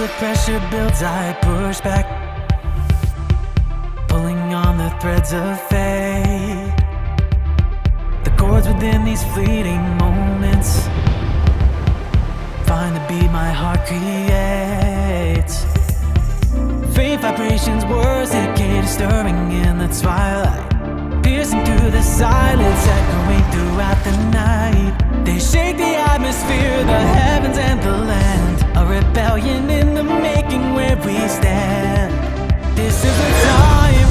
the pressure builds, I push back, pulling on the threads of fate. The chords within these fleeting moments find the beat my heart creates. Faint vibrations, words decay, stirring in the twilight, piercing through the silence, echoing throughout the night. They shake the atmosphere, the heavens and the land, a rebellion in the making where we stand. This is the time,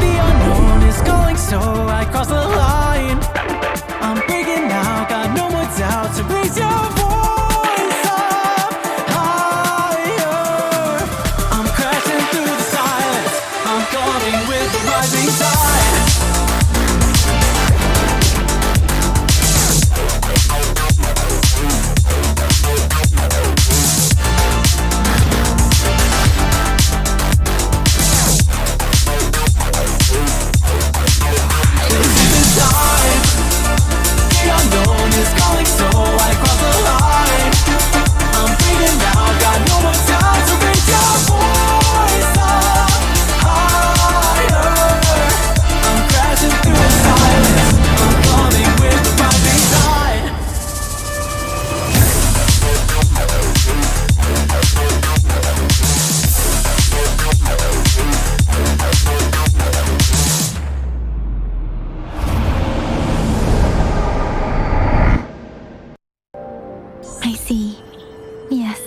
the unknown is calling, so I cross the line. I'm breaking out, got no more doubt, so raise your voice up higher. I'm crashing through the silence, I'm coming with the rising tide. I see. Yes.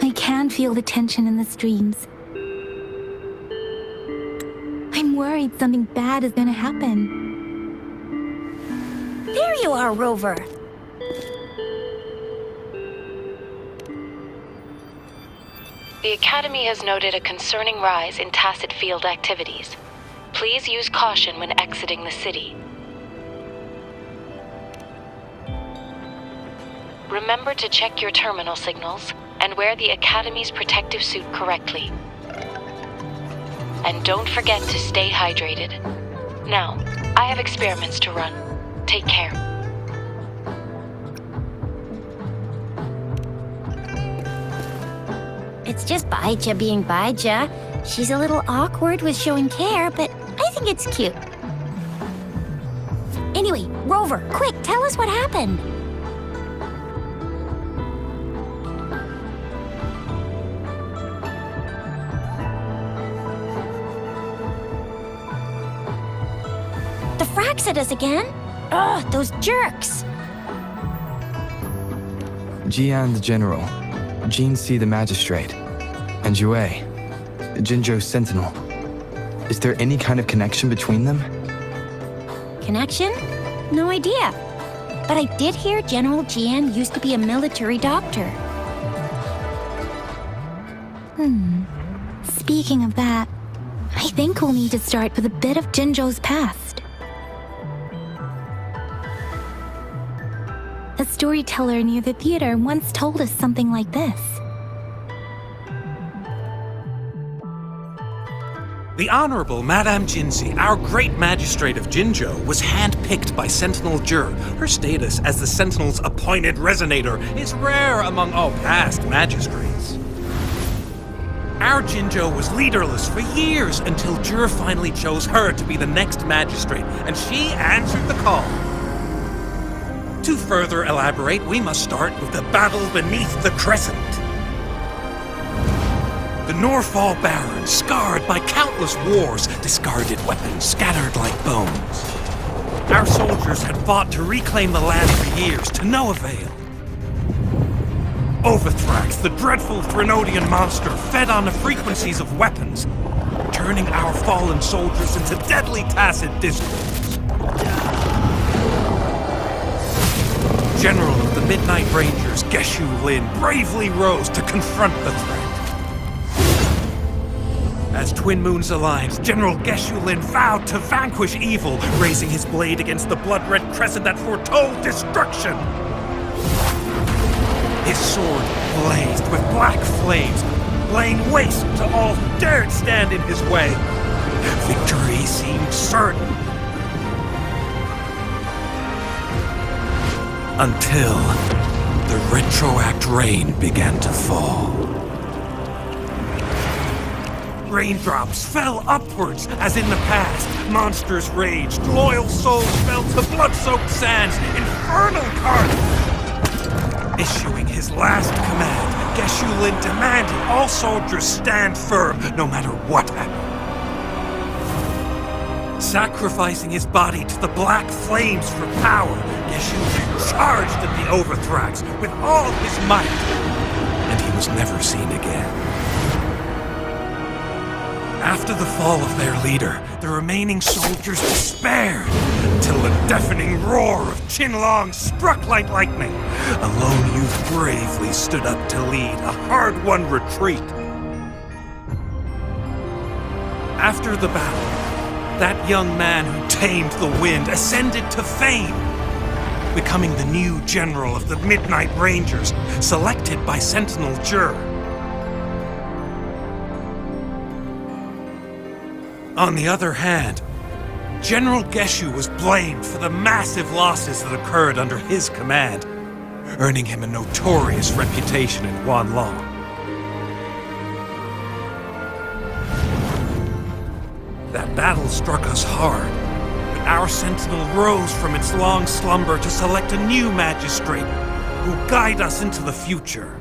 I can feel the tension in the streams. I'm worried something bad is gonna happen. There you are, Rover. The Academy has noted a concerning rise in tacit field activities. Please use caution when exiting the city. Remember to check your terminal signals and wear the Academy's protective suit correctly. And don't forget to stay hydrated. Now, I have experiments to run. Take care. It's just Baija being Baija. She's a little awkward with showing care, but I think it's cute. Anyway, Rover, quick, tell us what happened. The frags at us again? Ugh, those jerks! Jian the General, Jean C the Magistrate, and Jue, Jinzhou's Sentinel. Is there any kind of connection between them? Connection? No idea. But I did hear General Jian used to be a military doctor. Speaking of that, I think we'll need to start with a bit of Jinzhou's past. A storyteller near the theater once told us something like this. The Honorable Madame Jinzi, our great magistrate of Jinzhou, was handpicked by Sentinel Jur. Her status as the Sentinel's appointed resonator is rare among all past magistrates. Our Jinzhou was leaderless for years until Jur finally chose her to be the next magistrate, and she answered the call. To further elaborate, we must start with the battle beneath the Crescent. The Norfall Barons, scarred by countless wars, discarded weapons scattered like bones. Our soldiers had fought to reclaim the land for years, to no avail. Overthrax, the dreadful Threnodian monster, fed on the frequencies of weapons, turning our fallen soldiers into deadly tacit discords. General of the Midnight Rangers, Geshu Lin, bravely rose to confront the threat. As Twin Moons Alliance, General Geshu Lin vowed to vanquish evil, raising his blade against the blood-red crescent that foretold destruction. His sword blazed with black flames, laying waste to all who dared stand in his way. Victory seemed certain. Until the retroact rain began to fall. Raindrops fell upwards as in the past. Monsters raged, loyal souls fell to blood-soaked sands, infernal carnage. Issuing his last command, Geshu-Lin demanded all soldiers stand firm, no matter what happened. Sacrificing his body to the black flames for power, Geshu-Lin charged at the Overthrax with all his might, and he was never seen again. After the fall of their leader, the remaining soldiers despaired, until the deafening roar of Qinlong struck like lightning. A lone youth bravely stood up to lead a hard-won retreat. After the battle, that young man who tamed the wind ascended to fame, becoming the new general of the Midnight Rangers, selected by Sentinel Jur. On the other hand, General Geshu was blamed for the massive losses that occurred under his command, earning him a notorious reputation in Guanlong. That battle struck us hard, but our sentinel rose from its long slumber to select a new magistrate who will guide us into the future.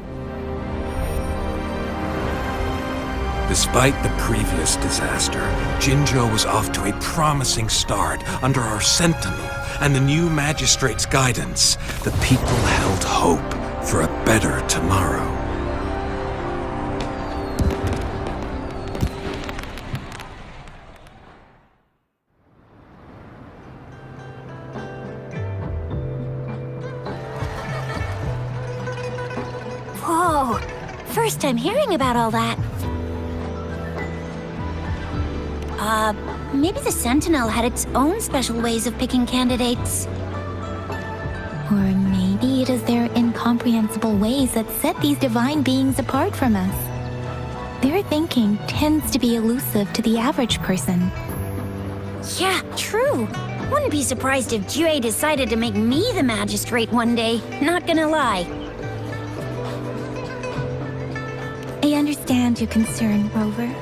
Despite the previous disaster, Jinzhou was off to a promising start under our sentinel and the new magistrate's guidance. The people held hope for a better tomorrow. Whoa! First time hearing about all that. Maybe the Sentinel had its own special ways of picking candidates. Or maybe it is their incomprehensible ways that set these divine beings apart from us. Their thinking tends to be elusive to the average person. Yeah, true. Wouldn't be surprised if Jue decided to make me the magistrate one day, not gonna lie. I understand your concern, Rover.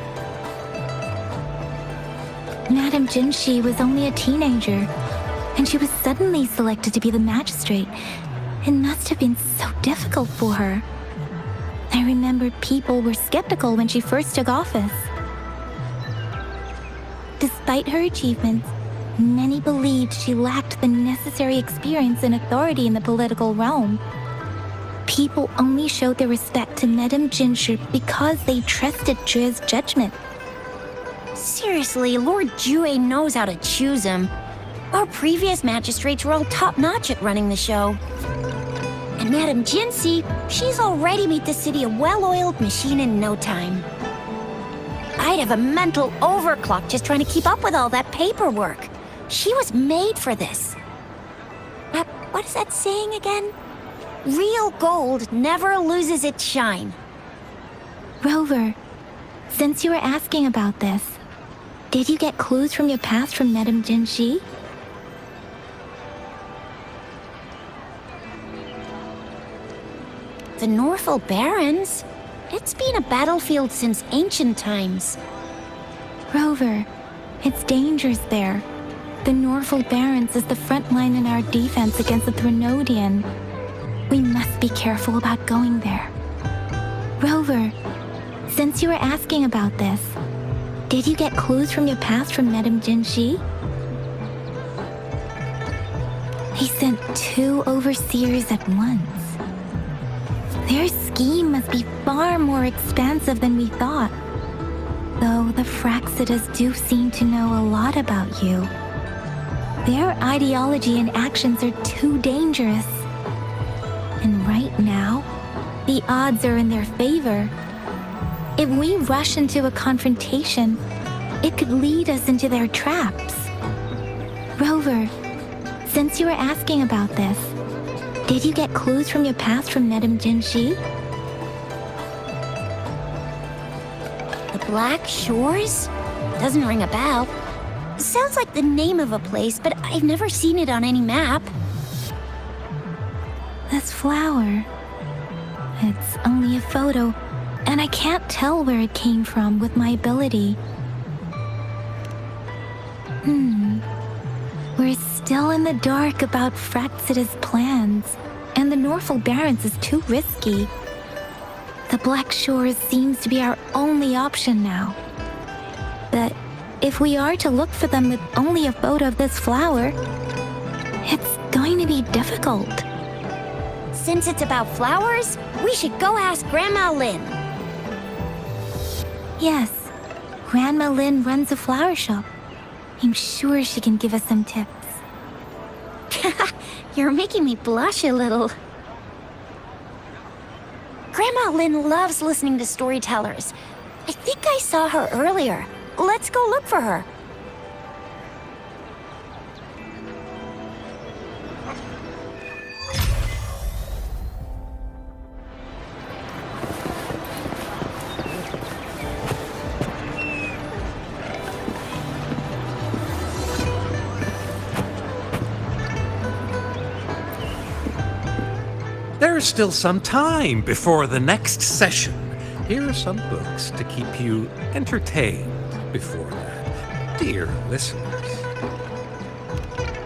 Madame Jinshi was only a teenager, and she was suddenly selected to be the magistrate. It must have been so difficult for her. I remember people were skeptical when she first took office. Despite her achievements, many believed she lacked the necessary experience and authority in the political realm. People only showed their respect to Madame Jinshi because they trusted Jue's judgment. Seriously, Lord Jue knows how to choose him. Our previous magistrates were all top-notch at running the show. And Madame Jinshi, she's already made the city a well-oiled machine in no time. I'd have a mental overclock just trying to keep up with all that paperwork. She was made for this. What is that saying again? Real gold never loses its shine. Rover, since you were asking about this, did you get clues from your past from Madame Jinshi? The Norfolk Barrens? It's been a battlefield since ancient times. Rover, it's dangerous there. The Norfolk Barrens is the front line in our defense against the Threnodian. We must be careful about going there. Rover, since you were asking about this, did you get clues from your past from Madame Jinshi? He sent 2 overseers at once. Their scheme must be far more expansive than we thought. Though the Fraxidas do seem to know a lot about you. Their ideology and actions are too dangerous. And right now, the odds are in their favor. If we rush into a confrontation, it could lead us into their traps. Rover, since you were asking about this, did you get clues from your past from Madame Jinshi? The Black Shores? Doesn't ring a bell. Sounds like the name of a place, but I've never seen it on any map. This flower, It's only a photo, and I can't tell where it came from with my ability. We're still in the dark about Fraxida's plans, and the Norfolk Barrens is too risky. The Black Shores seems to be our only option now. But if we are to look for them with only a photo of this flower, it's going to be difficult. Since it's about flowers, we should go ask Grandma Lynn. Yes, Grandma Lynn runs a flower shop. I'm sure she can give us some tips. You're making me blush a little. Grandma Lynn loves listening to storytellers. I think I saw her earlier. Let's go look for her. There's still some time before the next session. Here are some books to keep you entertained before that, dear listeners.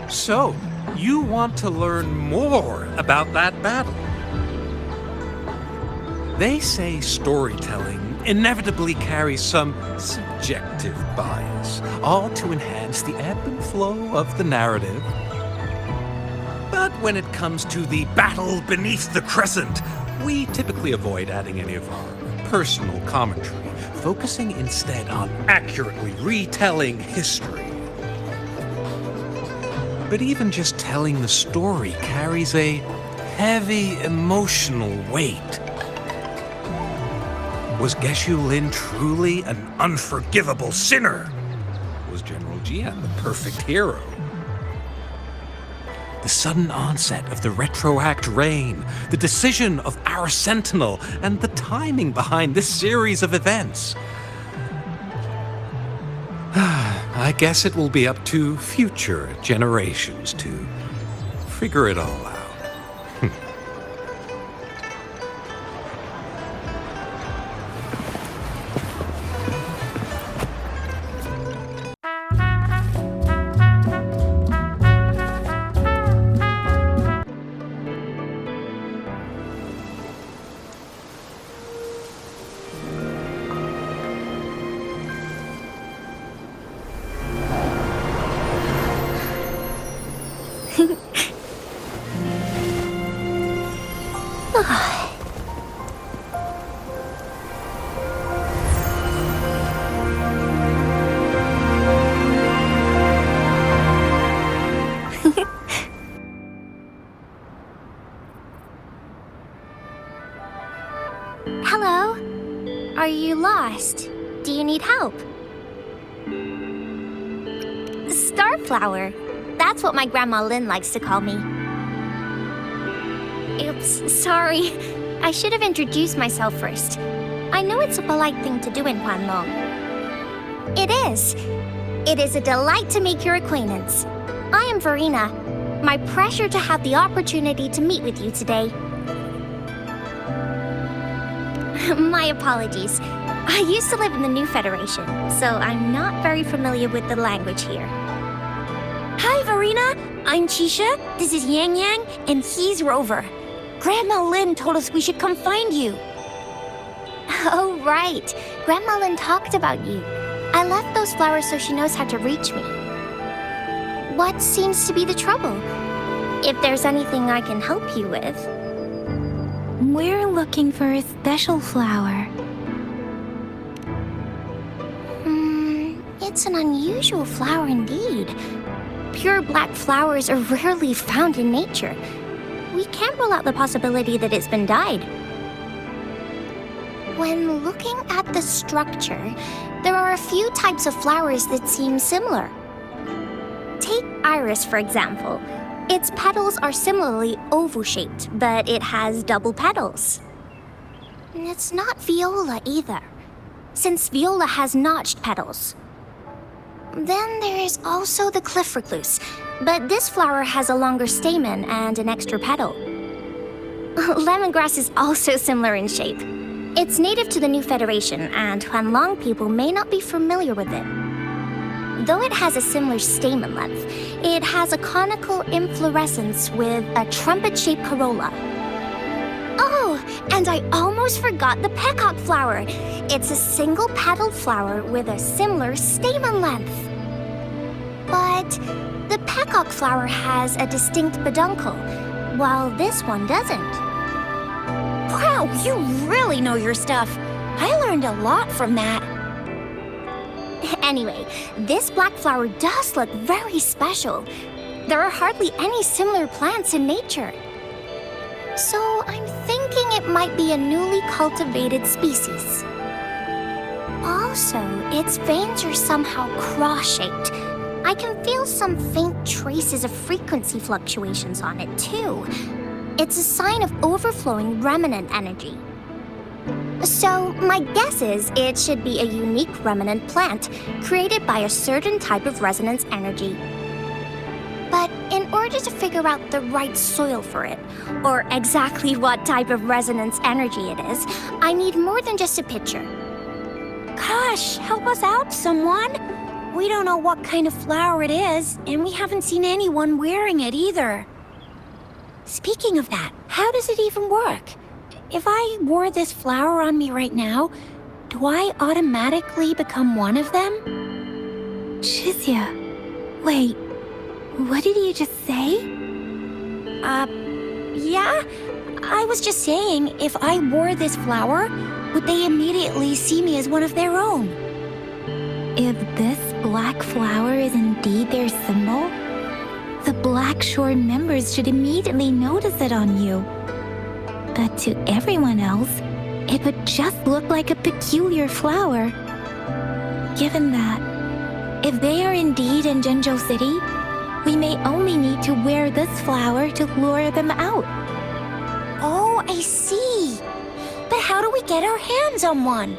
So, you want to learn more about that battle? They say storytelling inevitably carries some subjective bias, all to enhance the ebb and flow of the narrative. But when it comes to the battle beneath the crescent, we typically avoid adding any of our personal commentary, focusing instead on accurately retelling history. But even just telling the story carries a heavy emotional weight. Was Geshu Lin truly an unforgivable sinner? Was General Jian the perfect hero? The sudden onset of the retroact rain, the decision of our sentinel, and the timing behind this series of events. I guess it will be up to future generations to figure it all out. Hello? Are you lost? Do you need help? Starflower. That's what my Grandma Lynn likes to call me. Oops, sorry. I should have introduced myself first. I know it's a polite thing to do in Huanlong. It is. It is a delight to make your acquaintance. I am Verena. My pleasure to have the opportunity to meet with you today. My apologies. I used to live in the New Federation, so I'm not very familiar with the language here. Hi, Verena. I'm Chisha. This is Yang Yang, and he's Rover. Grandma Lynn told us we should come find you. Oh, right. Grandma Lynn talked about you. I left those flowers so she knows how to reach me. What seems to be the trouble? If there's anything I can help you with. We're looking for a special flower. It's an unusual flower indeed. Pure black flowers are rarely found in nature. We can't rule out the possibility that it's been dyed. When looking at the structure, there are a few types of flowers that seem similar. Take iris, for example. Its petals are similarly oval-shaped, but it has double petals. And it's not viola either, since viola has notched petals. Then there is also the cliff recluse, but this flower has a longer stamen and an extra petal. Lemongrass is also similar in shape. It's native to the New Federation, and Huanlong people may not be familiar with it. Though it has a similar stamen length, it has a conical inflorescence with a trumpet-shaped corolla. Oh, and I almost forgot the peacock flower. It's a single-petaled flower with a similar stamen length. But the peacock flower has a distinct peduncle, while this one doesn't. Wow, you really know your stuff. I learned a lot from that. Anyway, this black flower does look very special. There are hardly any similar plants in nature. So I'm thinking it might be a newly cultivated species. Also, its veins are somehow cross-shaped. I can feel some faint traces of frequency fluctuations on it, too. It's a sign of overflowing remnant energy. So, my guess is it should be a unique remnant plant created by a certain type of resonance energy. But in order to figure out the right soil for it, or exactly what type of resonance energy it is, I need more than just a picture. Gosh, help us out, someone! We don't know what kind of flower it is, and we haven't seen anyone wearing it either. Speaking of that, how does it even work? If I wore this flower on me right now, do I automatically become one of them? Shizia, wait, what did you just say? Yeah? I was just saying, if I wore this flower, would they immediately see me as one of their own? If this black flower is indeed their symbol, the Black Shore members should immediately notice it on you. But to everyone else, it would just look like a peculiar flower. Given that, if they are indeed in Jinzhou City, we may only need to wear this flower to lure them out. Oh, I see. But how do we get our hands on one?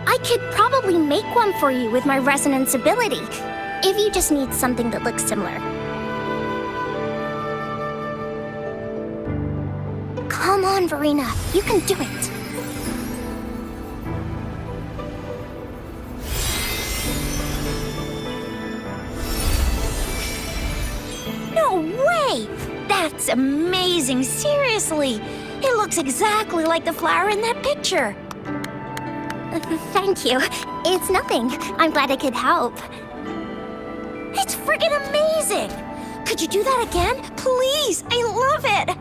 I could probably make one for you with my resonance ability, if you just need something that looks similar. Come on, Verena, you can do it. No way! That's amazing, seriously! It looks exactly like the flower in that picture. Thank you. It's nothing. I'm glad I could help. It's friggin' amazing! Could you do that again? Please! I love it!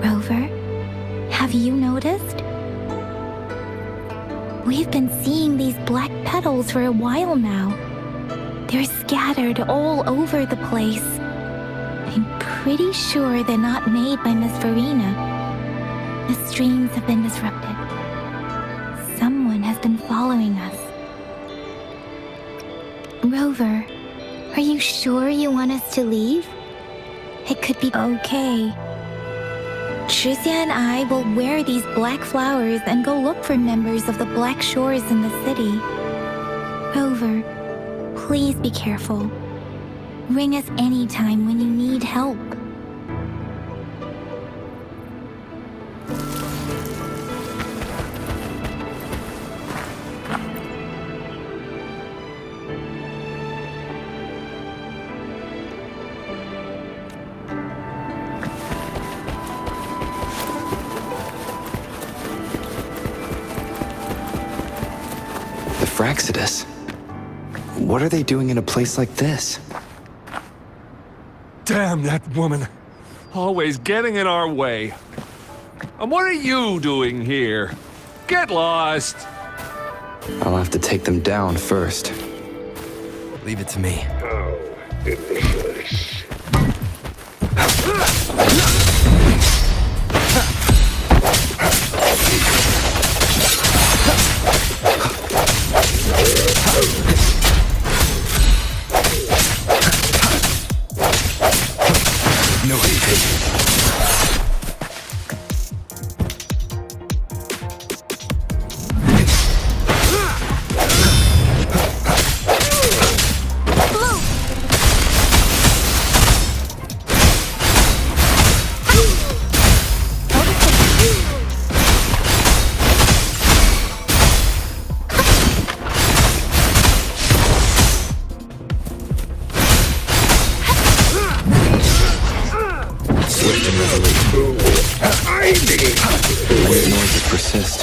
Rover, have you noticed? We've been seeing these black petals for a while now. They're scattered all over the place. I'm pretty sure they're not made by Miss Verena. The streams have been disrupted. Someone has been following us. Rover, are you sure you want us to leave? It could be okay. Shizia and I will wear these black flowers and go look for members of the Black Shores in the city. Rover, please be careful. Ring us anytime when you need help. Fraxidus. What are they doing in a place like this? Damn that woman. Always getting in our way. And what are you doing here? Get lost! I'll have to take them down first. Leave it to me. How in the flesh. No hesitation. Swift and resolute. Weird noises persist.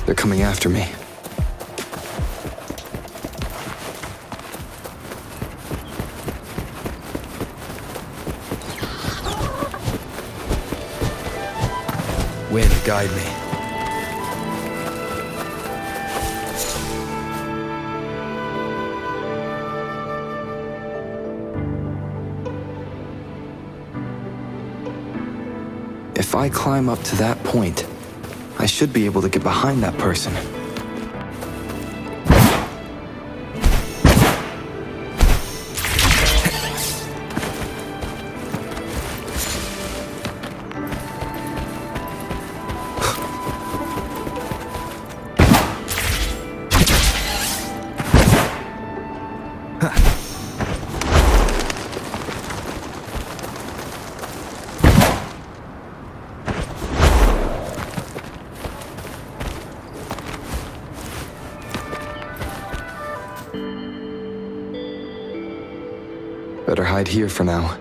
They're coming after me. Wind, guide me. If I climb up to that point, I should be able to get behind that person. Better hide here for now.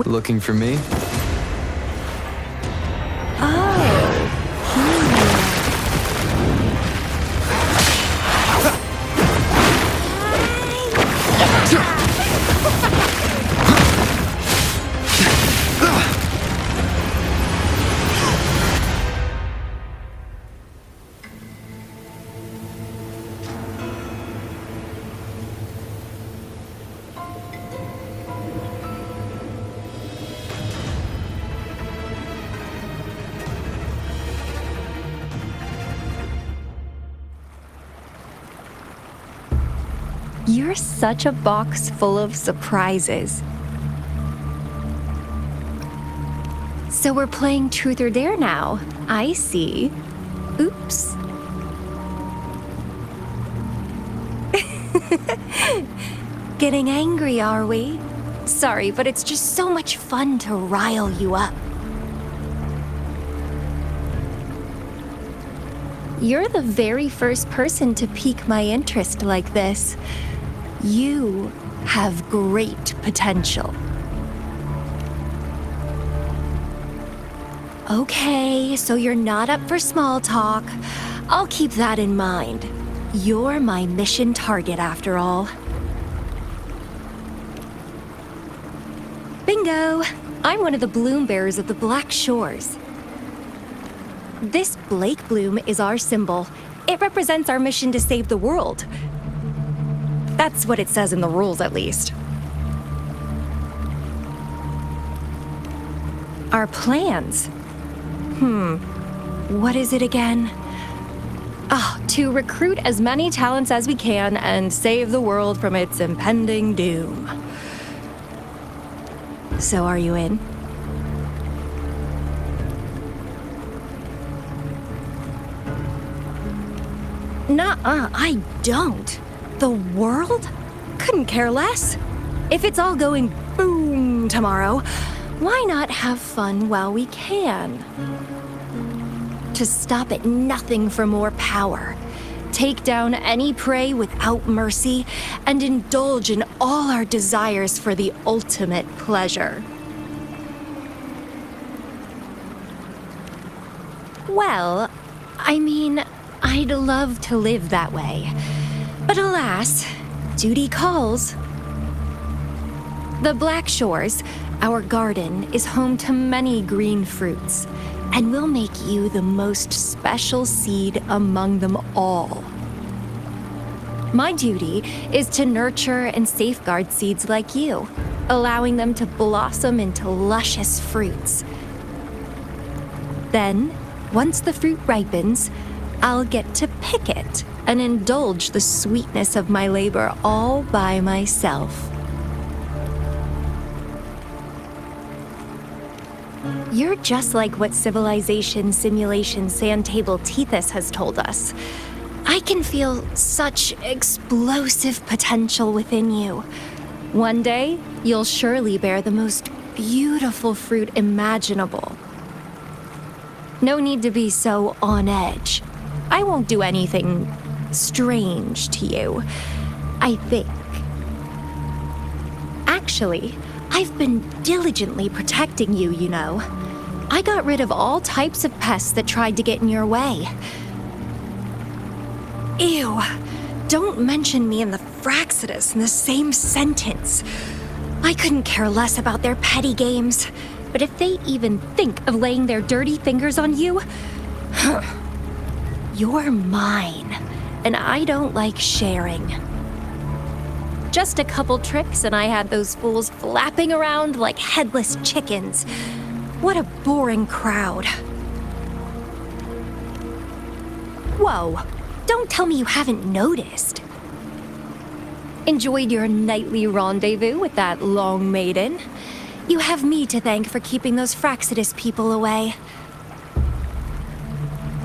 Looking for me? You're such a box full of surprises. So we're playing Truth or Dare now. I see. Oops. Getting angry, are we? Sorry, but it's just so much fun to rile you up. You're the very first person to pique my interest like this. You have great potential. Okay, so you're not up for small talk. I'll keep that in mind. You're my mission target after all. Bingo! I'm one of the bloom bearers of the Black Shores. This Blake bloom is our symbol. It represents our mission to save the world. That's what it says in the rules, at least. Our plans. What is it again? To recruit as many talents as we can and save the world from its impending doom. So are you in? Nuh-uh, I don't. The world? Couldn't care less. If it's all going boom tomorrow, why not have fun while we can? To stop at nothing for more power. take down any prey without mercy, and indulge in all our desires for the ultimate pleasure. Well, I mean, I'd love to live that way. But alas, duty calls. The Black Shores, our garden, is home to many green fruits, and will make you the most special seed among them all. My duty is to nurture and safeguard seeds like you, allowing them to blossom into luscious fruits. Then, once the fruit ripens, I'll get to pick it and indulge the sweetness of my labor all by myself. You're just like what Civilization Simulation Sandtable Tethys has told us. I can feel such explosive potential within you. One day, you'll surely bear the most beautiful fruit imaginable. No need to be so on edge. I won't do anything strange to you, I think. Actually, I've been diligently protecting you, you know. I got rid of all types of pests that tried to get in your way. Ew, don't mention me and the Fraxidus in the same sentence. I couldn't care less about their petty games, but if they even think of laying their dirty fingers on you, you're mine, and I don't like sharing. Just a couple tricks and I had those fools flapping around like headless chickens. What a boring crowd. Whoa, don't tell me you haven't noticed. Enjoyed your nightly rendezvous with that long maiden? You have me to thank for keeping those Fraxidus people away.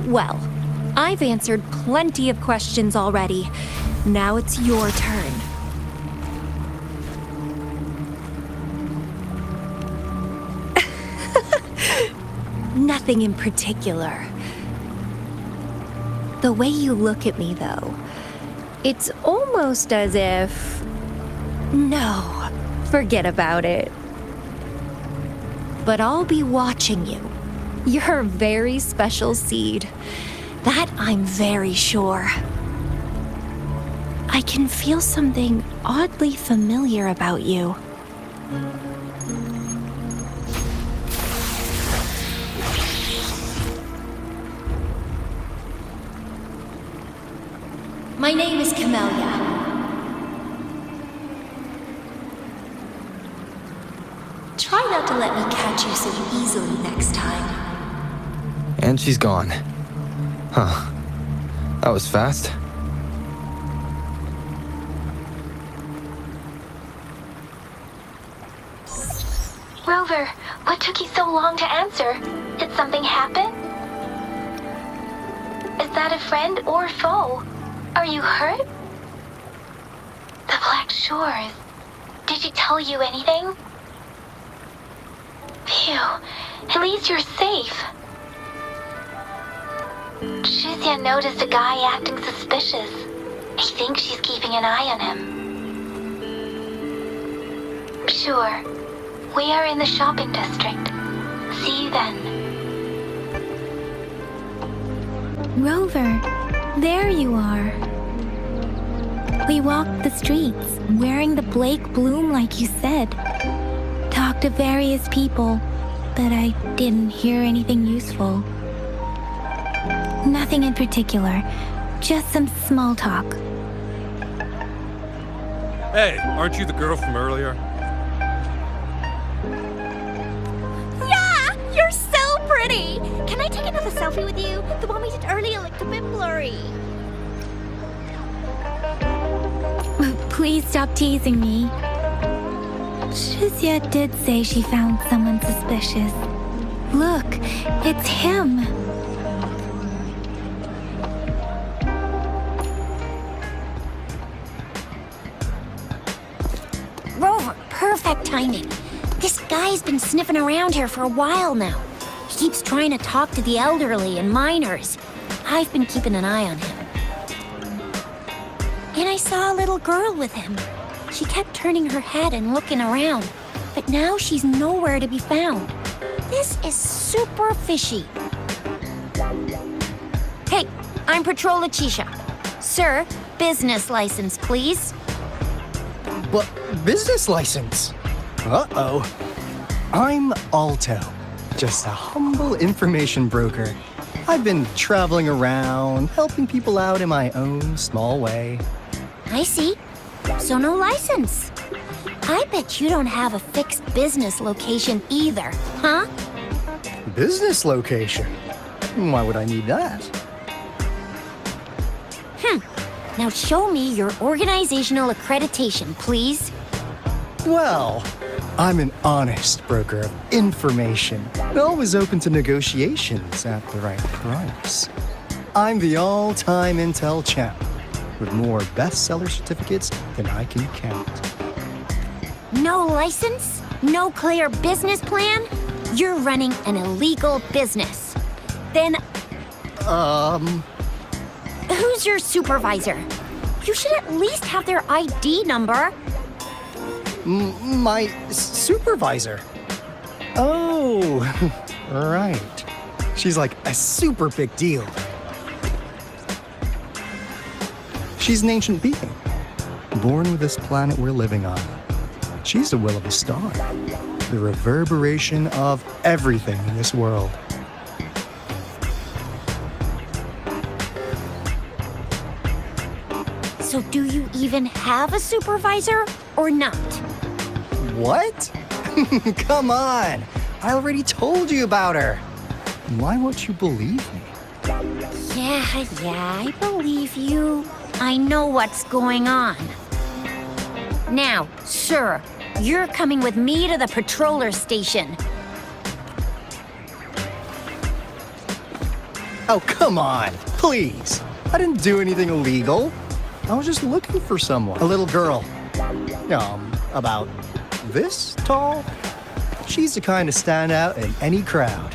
Well, I've answered plenty of questions already. Now it's your turn. Nothing in particular. The way you look at me, though, it's almost as if... No, forget about it. But I'll be watching you. You're a very special seed. That I'm very sure. I can feel something oddly familiar about you. My name is Camellia. Try not to let me catch you so easily next time. And she's gone. Huh. That was fast. Rover, what took you so long to answer? Did something happen? Is that a friend or foe? Are you hurt? The Black Shores. Did she tell you anything? Phew, at least you're safe. Shizia noticed a guy acting suspicious. I think she's keeping an eye on him. Sure. We are in the shopping district. See you then. Rover, there you are. We walked the streets, wearing the Blake bloom like you said. Talked to various people, but I didn't hear anything useful. Nothing in particular, just some small talk. Hey, aren't you the girl from earlier? Yeah, you're so pretty. Can I take another selfie with you? The one we did earlier looked a bit blurry. Please stop teasing me. Shizia did say she found someone suspicious. Look, it's him. Rover, perfect timing. This guy's been sniffing around here for a while now. He keeps trying to talk to the elderly and minors. I've been keeping an eye on him. And I saw a little girl with him. She kept turning her head and looking around, but now she's nowhere to be found. This is super fishy. Hey, I'm Patrol Letitia. Sir, business license, please. But business license? Uh-oh. I'm Alto, just a humble information broker. I've been traveling around, helping people out in my own small way. I see. So no license. I bet you don't have a fixed business location either, huh? Business location? Why would I need that? Now show me your organizational accreditation, please. Well, I'm an honest broker of information, always open to negotiations at the right price. I'm the all-time Intel champ, with more bestseller certificates than I can count. No license? No clear business plan? You're running an illegal business. Then, who's your supervisor? You should at least have their ID number. My supervisor? Oh, right. She's like a super big deal. She's an ancient being, born with this planet we're living on. She's the will of the star, the reverberation of everything in this world. So do you even have a supervisor or not? What? Come on! I already told you about her. Why won't you believe me? Yeah, I believe you. I know what's going on. Now, sir, you're coming with me to the patroller station. Oh, come on, please. I didn't do anything illegal. I was just looking for someone. A little girl. About this tall. She's the kind to stand out in any crowd.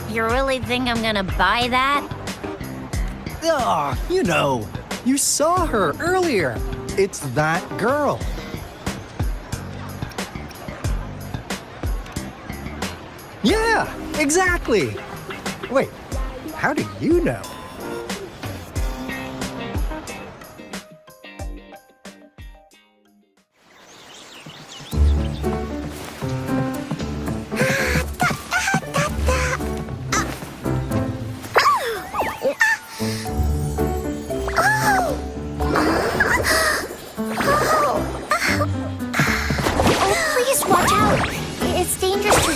You really think I'm gonna buy that? You saw her earlier. It's that girl. Yeah, exactly. Wait, how do you know?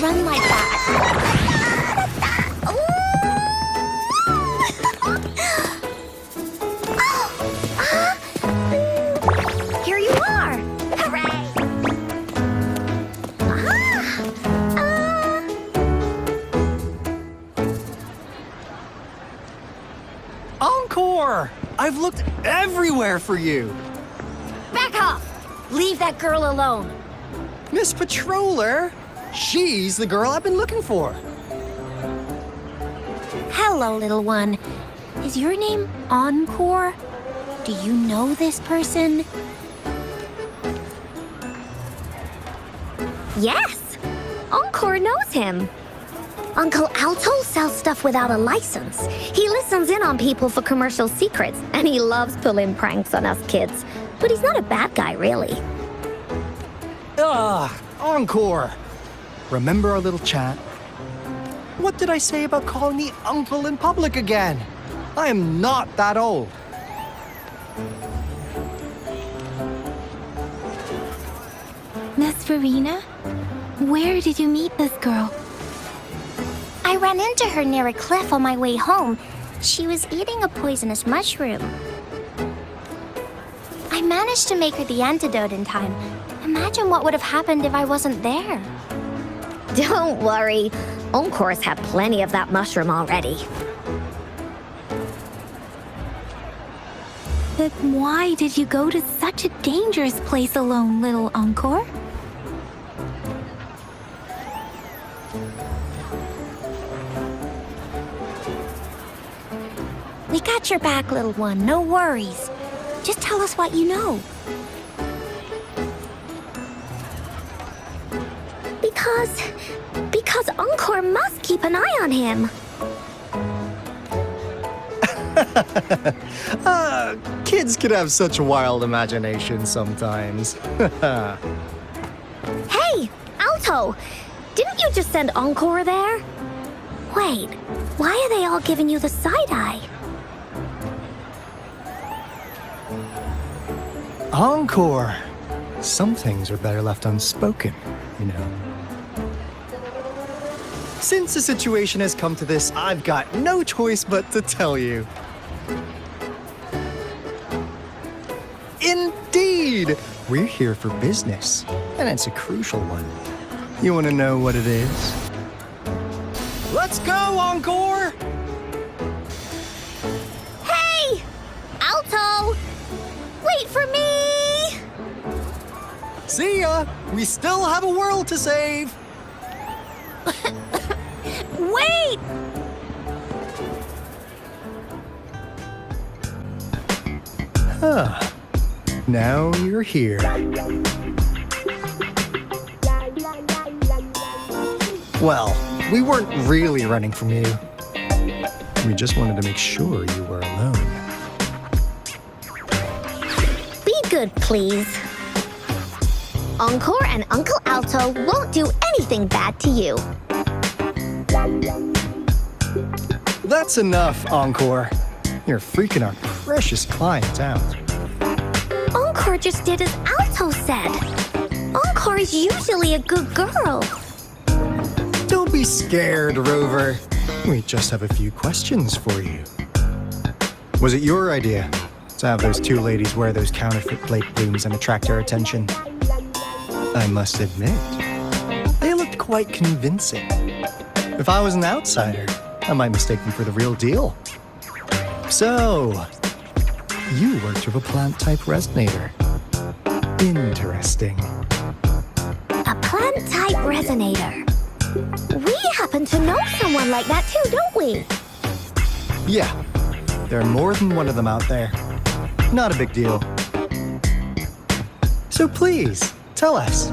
Run like that. Here you are. Hooray! Encore! I've looked everywhere for you. Back off! Leave that girl alone. Miss Patroller? She's the girl I've been looking for. Hello, little one. Is your name Encore? Do you know this person? Yes! Encore knows him. Uncle Alto sells stuff without a license. He listens in on people for commercial secrets, and he loves pulling pranks on us kids. But he's not a bad guy, really. Encore! Remember our little chat? What did I say about calling me uncle in public again? I am not that old. Miss Verena? Where did you meet this girl? I ran into her near a cliff on my way home. She was eating a poisonous mushroom. I managed to make her the antidote in time. Imagine what would have happened if I wasn't there. Don't worry. Encore's had plenty of that mushroom already. But why did you go to such a dangerous place alone, little Encore? We got your back, little one. No worries. Just tell us what you know. Because Encore must keep an eye on him. Kids can have such wild imaginations sometimes. Hey, Alto! Didn't you just send Encore there? Wait, why are they all giving you the side-eye? Encore! Some things are better left unspoken, you know. Since the situation has come to this, I've got no choice but to tell you. Indeed! We're here for business, and it's a crucial one. You want to know what it is? Let's go, Encore! Hey! Alto! Wait for me! See ya! We still have a world to save! Wait! Huh. Now you're here. Well, we weren't really running from you. We just wanted to make sure you were alone. Be good, please. Encore and Uncle Alto won't do anything bad to you. That's enough, Encore. You're freaking our precious client out. Encore just did as Alto said. Encore is usually a good girl. Don't be scared, Rover. We just have a few questions for you. Was it your idea to have those two ladies wear those counterfeit Blake blooms and attract our attention? I must admit, they looked quite convincing. If I was an outsider, I might mistake them for the real deal. So, you worked with a plant-type resonator. Interesting. A plant-type resonator. We happen to know someone like that too, don't we? Yeah, there are more than one of them out there. Not a big deal. So please, tell us,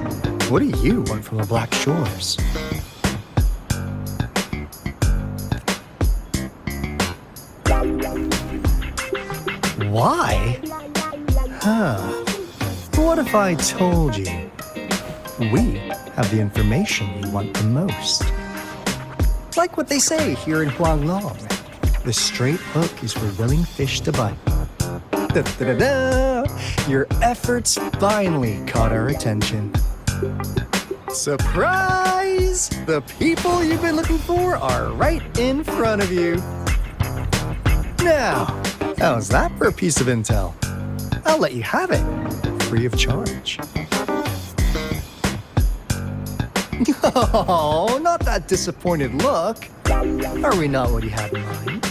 what do you want from the Black Shores? Why? Huh. What if I told you we have the information you want the most? Like what they say here in Huanglong, the straight hook is for willing fish to bite. Da-da-da-da! Your efforts finally caught our attention. Surprise! The people you've been looking for are right in front of you. Now, how's that for a piece of intel? I'll let you have it, free of charge. Oh, not that disappointed look. Are we not what you had in mind?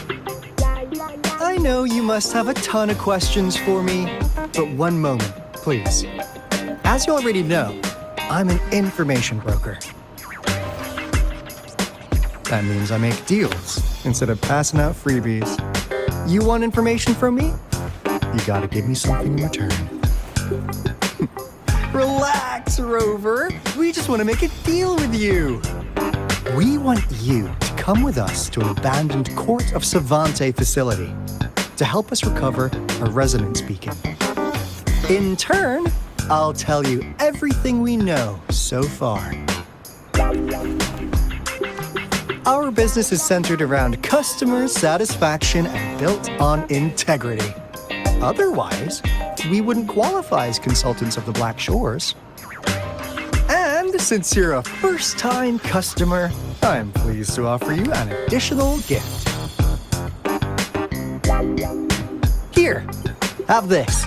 I know you must have a ton of questions for me, but one moment, please. As you already know, I'm an information broker. That means I make deals instead of passing out freebies. You want information from me? You gotta give me something in return. Relax, Rover. We just want to make a deal with you. We want you to come with us to an abandoned Court of Savante facility to help us recover a resonance beacon. In turn, I'll tell you everything we know so far. Our business is centered around customer satisfaction and built on integrity. Otherwise, we wouldn't qualify as consultants of the Black Shores. And since you're a first-time customer, I'm pleased to offer you an additional gift. Here, have this.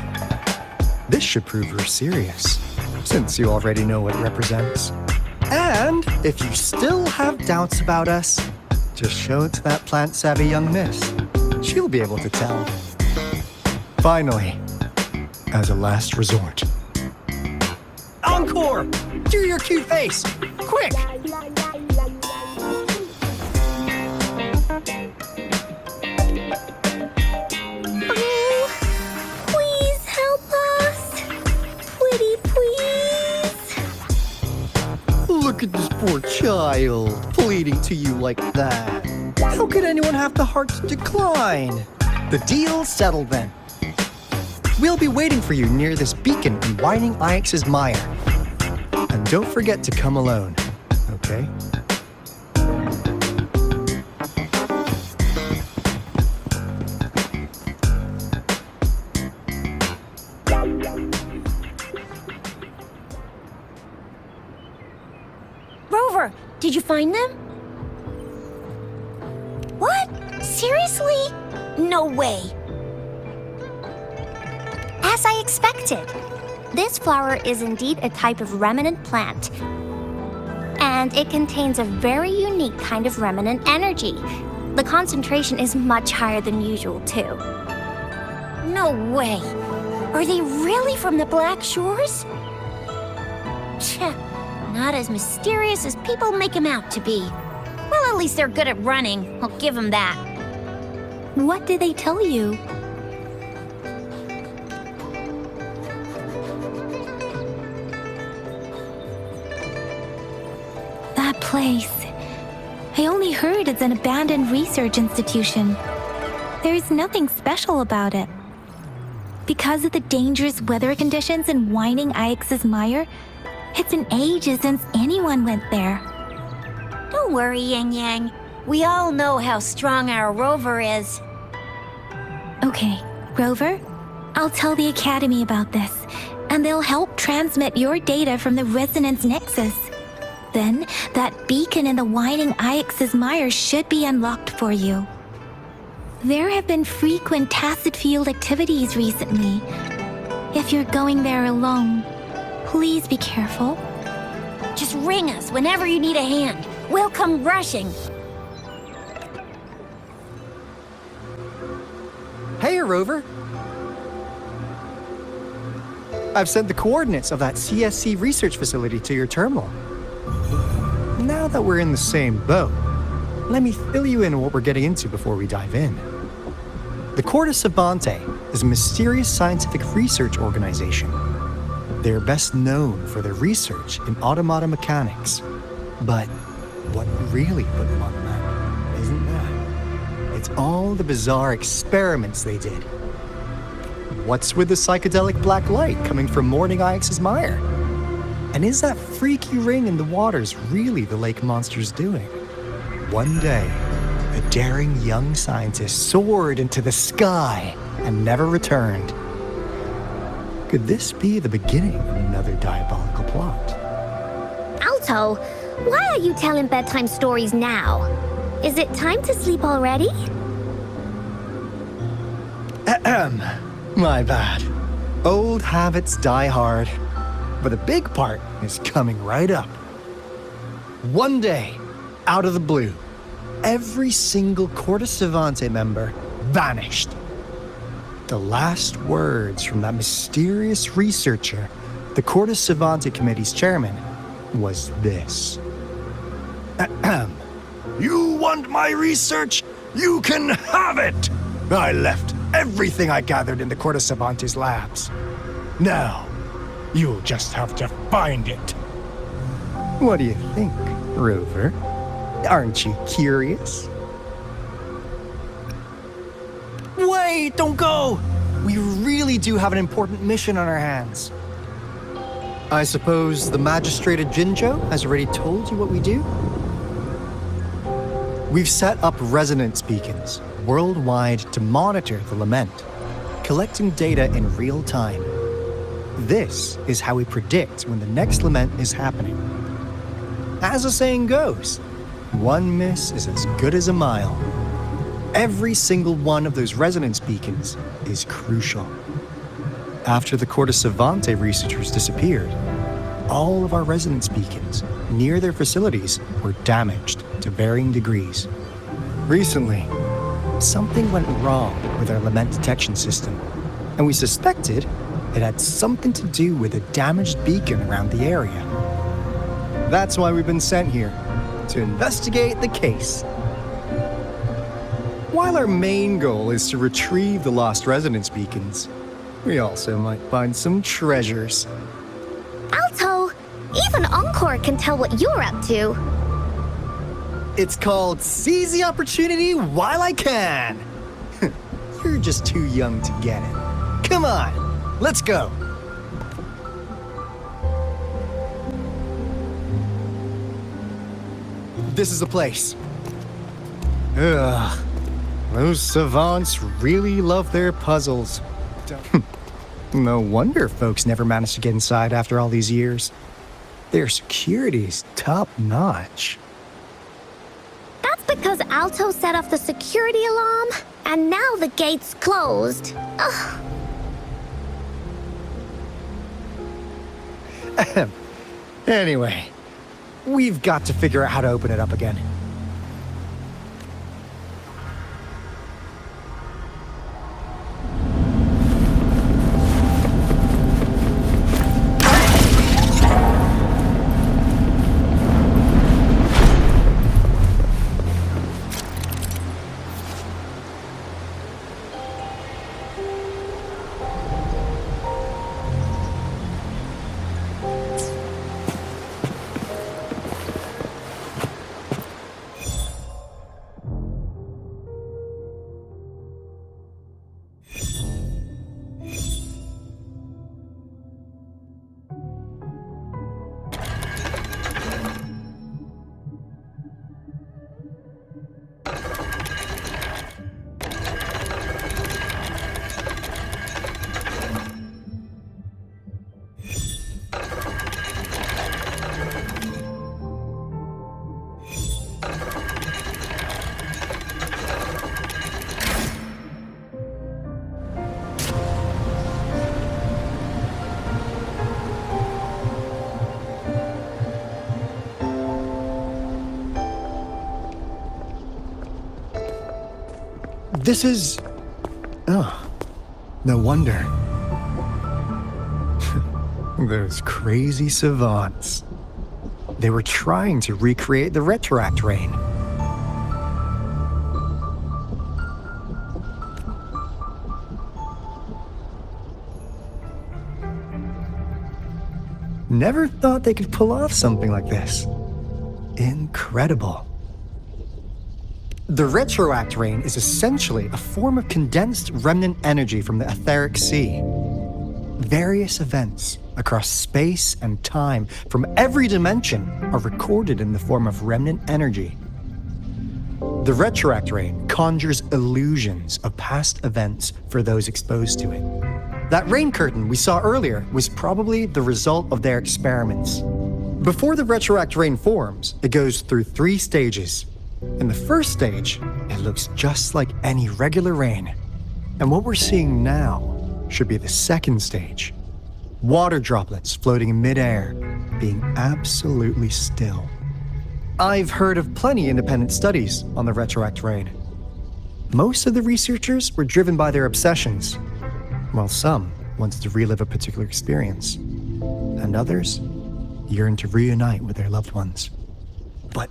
This should prove you're serious, since you already know what it represents. And if you still have doubts about us, just show it to that plant-savvy young miss. She'll be able to tell. Finally, as a last resort. Encore! Do your cute face! Quick! Oh, please. poor child, pleading to you like that. How could anyone have the heart to decline? The deal's settled then. We'll be waiting for you near this beacon in Whining Ix's mire. And don't forget to come alone, okay? Rover, did you find them? What? Seriously? No way. As I expected. This flower is indeed a type of remnant plant. And it contains a very unique kind of remnant energy. The concentration is much higher than usual, too. No way. Are they really from the Black Shores? Tch, not as mysterious as people make them out to be. Well, at least they're good at running. I'll give them that. What did they tell you? That place. I only heard it's an abandoned research institution. There's nothing special about it. Because of the dangerous weather conditions in Whining Ix's mire, it's been ages since anyone went there. Don't worry, Yang Yang. We all know how strong our Rover is. Okay, Rover, I'll tell the Academy about this, and they'll help transmit your data from the Resonance Nexus. Then, that beacon in the Whining Ix's mire should be unlocked for you. There have been frequent tacit field activities recently. If you're going there alone, please be careful. Just ring us whenever you need a hand. We'll come rushing. Hey, Rover. I've sent the coordinates of that CSC research facility to your terminal. Now that we're in the same boat, let me fill you in on what we're getting into before we dive in. The Corte Savante is a mysterious scientific research organization. They're best known for their research in automata mechanics. But what really put them on the map isn't that. It's all the bizarre experiments they did. What's with the psychedelic black light coming from Morning Ix's mire? And is that freaky ring in the waters really the lake monster's doing? One day, a daring young scientist soared into the sky and never returned. Could this be the beginning of another diabolical plot? Alto, why are you telling bedtime stories now? Is it time to sleep already? Ahem. My bad. Old habits die hard. But a big part is coming right up. One day, out of the blue, every single Corte Savante member vanished. The last words from that mysterious researcher, the Corte Savante Committee's chairman, was this. Ahem. You want my research? You can have it! I left everything I gathered in the Corte Savante's labs. Now, you'll just have to find it. What do you think, Rover? Aren't you curious? Wait, don't go! We really do have an important mission on our hands. I suppose the magistrate at Jinzhou has already told you what we do? We've set up resonance beacons worldwide to monitor the lament, collecting data in real time. This is how we predict when the next lament is happening. As the saying goes, one miss is as good as a mile. Every single one of those resonance beacons is crucial. After the Corte Savante researchers disappeared, all of our resonance beacons near their facilities were damaged to varying degrees. Recently, something went wrong with our lament detection system, and we suspected it had something to do with a damaged beacon around the area. That's why we've been sent here, to investigate the case. While our main goal is to retrieve the lost resonance beacons, we also might find some treasures. Alto, Even Encore can tell what you're up to. It's called Seize the Opportunity While I Can. You're just too young to get it. Come on, let's go. This is the place. Ugh. Those savants really love their puzzles. No wonder folks never managed to get inside after all these years. Their security's top-notch. That's because Alto set off the security alarm, and now the gate's closed. Ugh. Anyway, we've got to figure out how to open it up again. This is... Oh, no wonder. Those crazy savants. They were trying to recreate the Retroact Rain. Never thought they could pull off something like this. Incredible. The Retroact Rain is essentially a form of condensed remnant energy from the etheric sea. Various events across space and time from every dimension are recorded in the form of remnant energy. The Retroact Rain conjures illusions of past events for those exposed to it. That rain curtain we saw earlier was probably the result of their experiments. Before the Retroact Rain forms, it goes through 3 stages. In the first stage, it looks just like any regular rain. And what we're seeing now should be the second stage. Water droplets floating in midair, being absolutely still. I've heard of plenty independent studies on the Retroact Rain. Most of the researchers were driven by their obsessions, while some wanted to relive a particular experience, and others yearned to reunite with their loved ones. But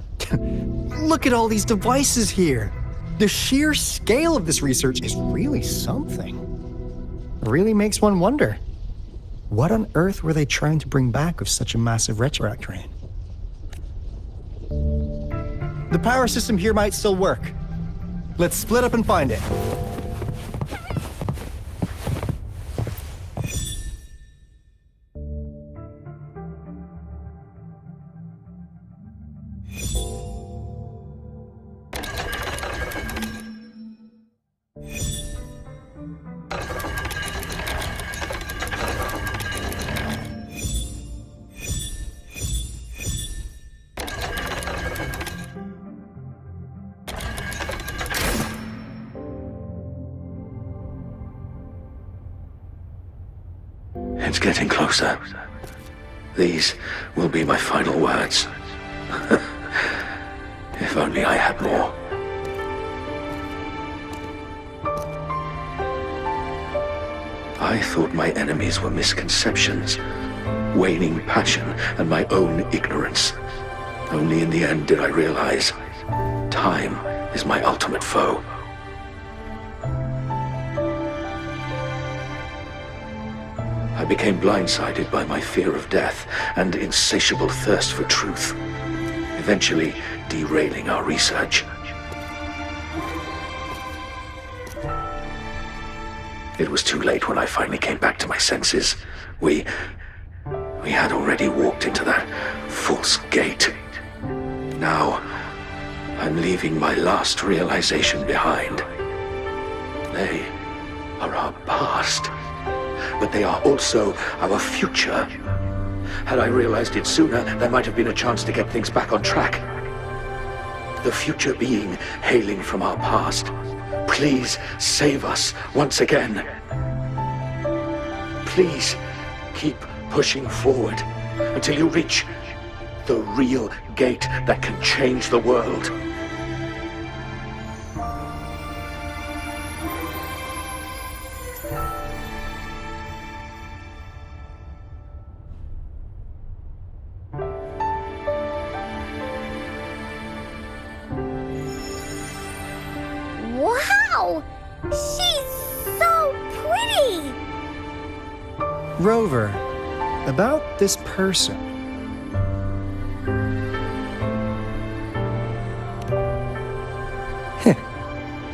look at all these devices here. The sheer scale of this research is really something. It really makes one wonder, what on earth were they trying to bring back with such a massive Retroact Rain? The power system here might still work. Let's split up and find it. It's getting closer. These will be my final words. If only I had more. I thought my enemies were misconceptions, waning passion, and my own ignorance. Only in the end did I realize time is my ultimate foe. I became blindsided by my fear of death and insatiable thirst for truth, eventually derailing our research. It was too late when I finally came back to my senses. We had already walked into that false gate. Now, I'm leaving my last realization behind. They are our past, but they are also our future. Had I realized it sooner, there might have been a chance to get things back on track. The future being hailing from our past. Please save us once again. Please keep pushing forward until you reach the real gate that can change the world. Wow! She's so pretty! Rover, about this person.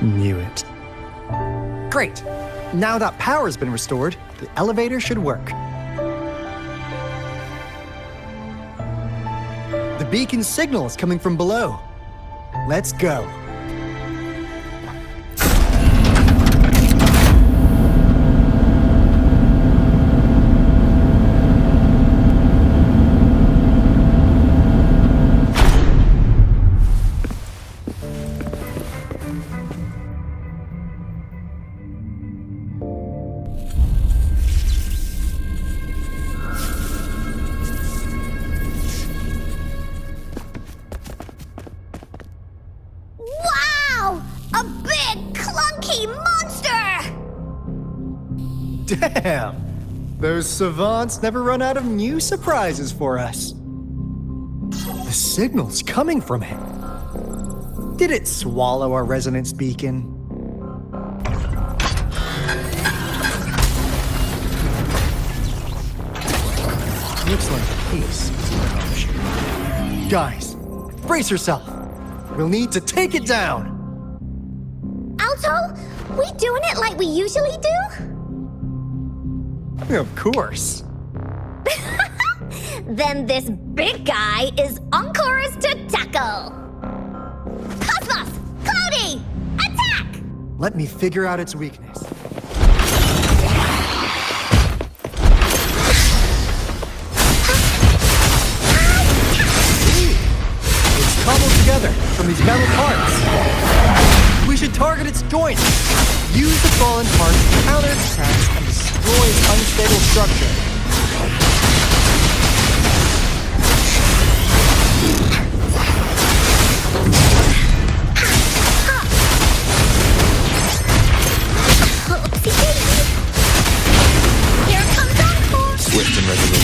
Knew it. Great! Now that power's been restored, the elevator should work. The beacon signal is coming from below. Let's go. Damn! Those savants never run out of new surprises for us. The signal's coming from him. Did it swallow our resonance beacon? Looks like the case is an option. Guys, brace yourself. We'll need to take it down. Alto, we doing it like we usually do? Of course. Then this big guy is Encore's to tackle. Cosmos! Cloudy! Attack! Let me figure out its weakness. It's cobbled together from these metal parts. We should target its joints. Use the fallen parts to counter its attacks and destroy its unstable structure. Here comes Encore! Swift and resolute.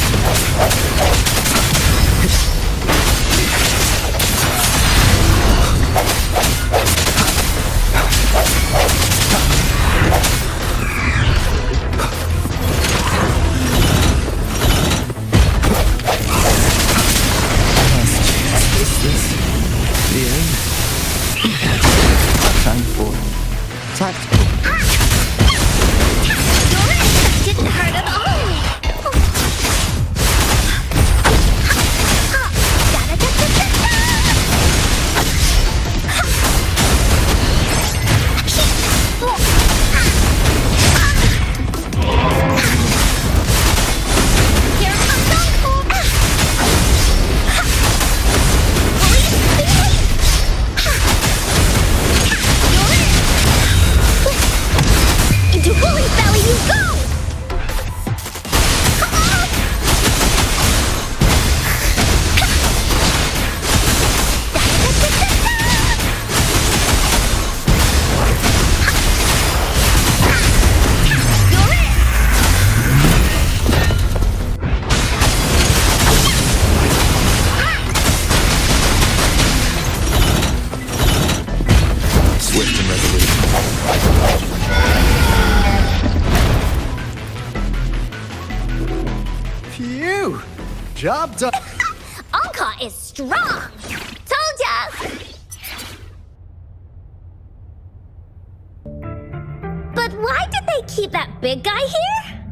Phew! Job done. Anka is strong! Told ya! But why did they keep that big guy here?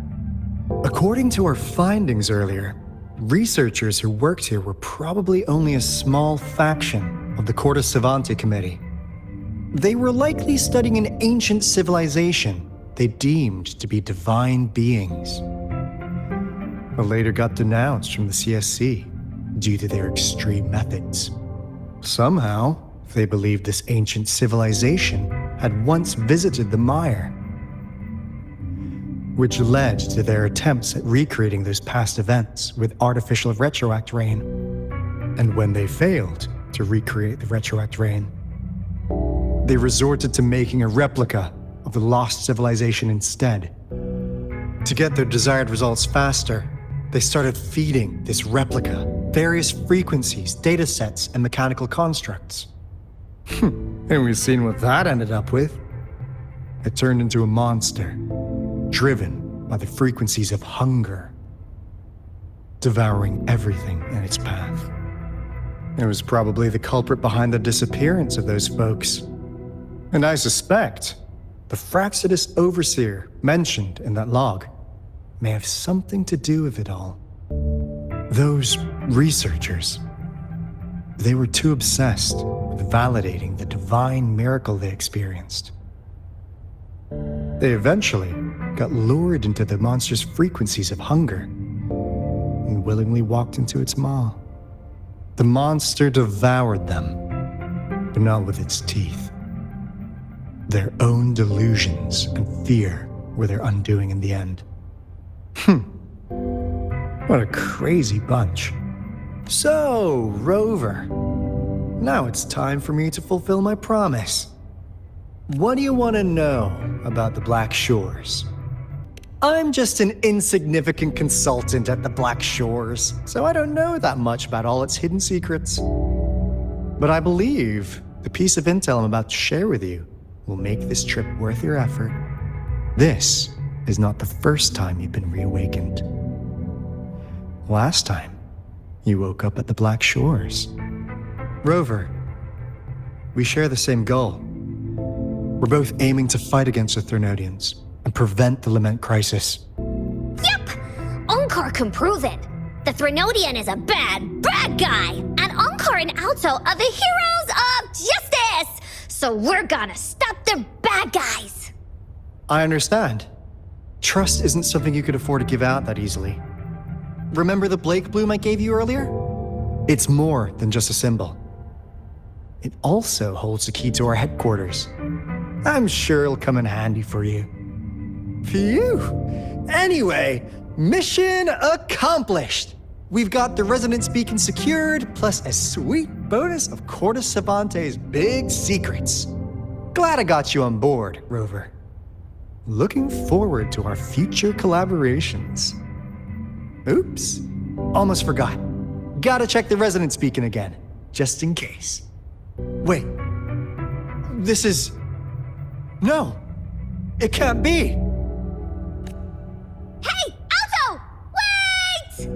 According to our findings earlier, researchers who worked here were probably only a small faction of the Corte Savante Committee. They were likely studying an ancient civilization they deemed to be divine beings, but later got denounced from the CSC due to their extreme methods. Somehow, they believed this ancient civilization had once visited the mire, which led to their attempts at recreating those past events with artificial retroact rain. And when they failed to recreate the retroact rain, they resorted to making a replica of the lost civilization instead. To get their desired results faster, they started feeding this replica various frequencies, datasets, and mechanical constructs. And we've seen what that ended up with. It turned into a monster, driven by the frequencies of hunger, devouring everything in its path. It was probably the culprit behind the disappearance of those folks. And I suspect the Fraxidus Overseer mentioned in that log may have something to do with it all. Those researchers, they were too obsessed with validating the divine miracle they experienced. They eventually got lured into the monster's frequencies of hunger and willingly walked into its maw. The monster devoured them, but not with its teeth. Their own delusions and fear were their undoing in the end. What a crazy bunch. So, Rover, now it's time for me to fulfill my promise. What do you want to know about the Black Shores? I'm just an insignificant consultant at the Black Shores, so I don't know that much about all its hidden secrets. But I believe the piece of intel I'm about to share with you will make this trip worth your effort. This is not the first time you've been reawakened. Last time, you woke up at the Black Shores. Rover, we share the same goal. We're both aiming to fight against the Threnodians and prevent the Lament Crisis. Yep! Onkar can prove it. The Threnodian is a bad, bad guy, and Onkar and Alto are the heroes of justice! So we're gonna stop the bad guys! I understand. Trust isn't something you could afford to give out that easily. Remember the Blake Bloom I gave you earlier? It's more than just a symbol. It also holds the key to our headquarters. I'm sure it'll come in handy for you. Phew! Anyway, mission accomplished! We've got the resonance beacon secured, plus a sweet bonus of Corte Savante's big secrets. Glad I got you on board, Rover. Looking forward to our future collaborations. Oops, almost forgot. Gotta check the resonance beacon again, just in case. Wait, this is... No, it can't be. Hey, Alto! Wait!